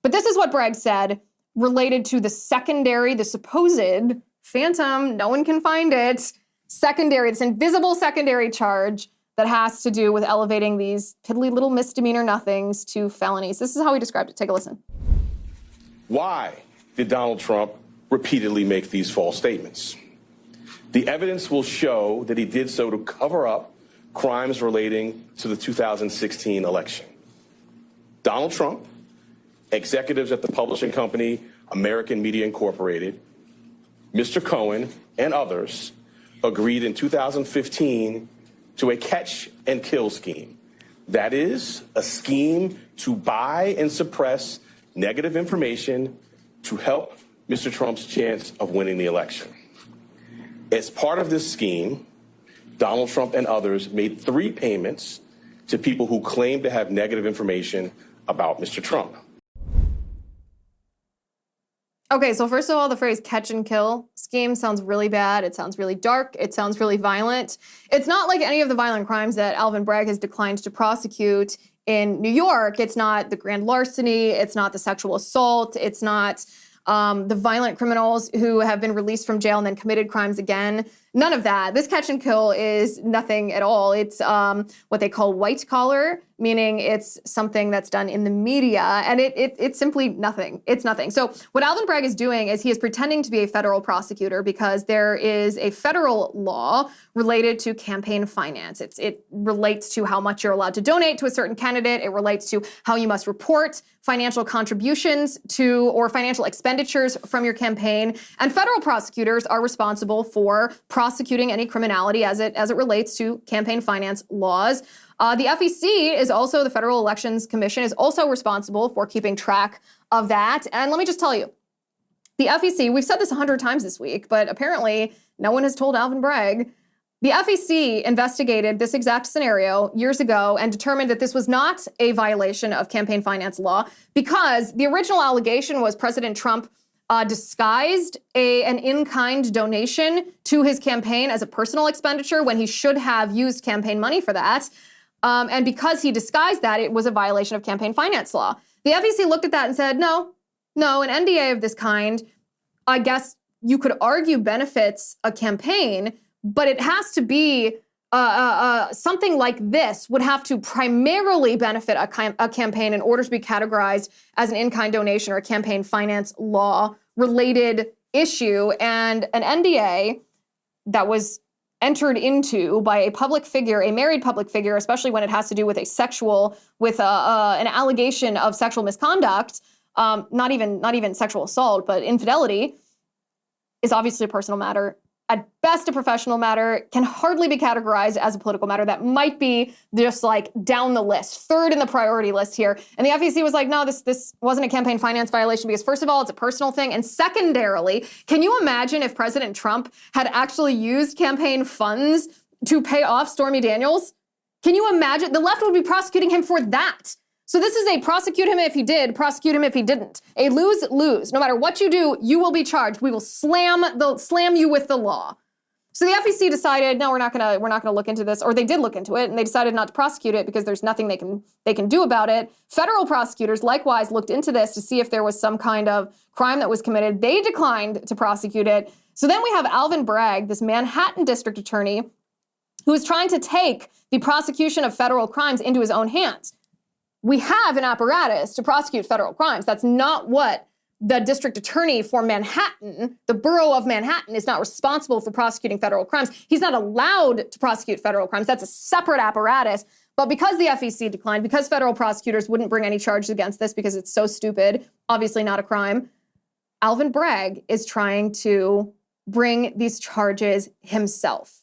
But this is what Bragg said related to the supposed phantom, no one can find it, this invisible secondary charge that has to do with elevating these piddly little misdemeanor nothings to felonies. This is how he described it. Take a listen. Why did Donald Trump repeatedly make these false statements? The evidence will show that he did so to cover up crimes relating to the 2016 election. Donald Trump, executives at the publishing company American Media Incorporated, Mr. Cohen, and others agreed in 2015 to a catch and kill scheme. That is, a scheme to buy and suppress negative information to help Mr. Trump's chance of winning the election. As part of this scheme, Donald Trump and others made 3 payments to people who claimed to have negative information about Mr. Trump. Okay, so first of all, the phrase catch and kill scheme sounds really bad. It sounds really dark. It sounds really violent. It's not like any of the violent crimes that Alvin Bragg has declined to prosecute in New York. It's not the grand larceny. It's not the sexual assault. It's not the violent criminals who have been released from jail and then committed crimes again. None of that. This catch and kill is nothing at all. It's what they call white collar, meaning it's something that's done in the media, and it's simply nothing. It's nothing. So what Alvin Bragg is doing is he is pretending to be a federal prosecutor because there is a federal law related to campaign finance. It relates to how much you're allowed to donate to a certain candidate. It relates to how you must report financial contributions to or financial expenditures from your campaign. And federal prosecutors are responsible for prosecuting any criminality as it relates to campaign finance laws. The FEC is also, the Federal Elections Commission, is also responsible for keeping track of that. And let me just tell you, the FEC, we've said this 100 times this week, but apparently no one has told Alvin Bragg. The FEC investigated this exact scenario years ago and determined that this was not a violation of campaign finance law because the original allegation was President Trump disguised an in-kind donation to his campaign as a personal expenditure when he should have used campaign money for that. And because he disguised that, it was a violation of campaign finance law. The FEC looked at that and said, no, an NDA of this kind, I guess you could argue benefits a campaign, but it has to be something like this would have to primarily benefit a campaign in order to be categorized as an in-kind donation or a campaign finance law related issue. And an NDA that was entered into by a public figure, a married public figure, especially when it has to do with an allegation of sexual misconduct, not even sexual assault, but infidelity, is obviously a personal matter. At best, a professional matter, can hardly be categorized as a political matter. That might be just like down the list, third in the priority list here. And the FEC was like, no, this wasn't a campaign finance violation because first of all, it's a personal thing. And secondarily, can you imagine if President Trump had actually used campaign funds to pay off Stormy Daniels? Can you imagine? The left would be prosecuting him for that. So this is a prosecute him if he did, prosecute him if he didn't. A lose-lose. No matter what you do, you will be charged. We will slam you with the law. So the FEC decided, no, we're not gonna look into this, or they did look into it, and they decided not to prosecute it because there's nothing they can do about it. Federal prosecutors likewise looked into this to see if there was some kind of crime that was committed. They declined to prosecute it. So then we have Alvin Bragg, this Manhattan district attorney, who is trying to take the prosecution of federal crimes into his own hands. We have an apparatus to prosecute federal crimes. That's not what the district attorney for Manhattan, the borough of Manhattan, is not responsible for prosecuting federal crimes. He's not allowed to prosecute federal crimes. That's a separate apparatus. But because the FEC declined, because federal prosecutors wouldn't bring any charges against this because it's so stupid, obviously not a crime, Alvin Bragg is trying to bring these charges himself.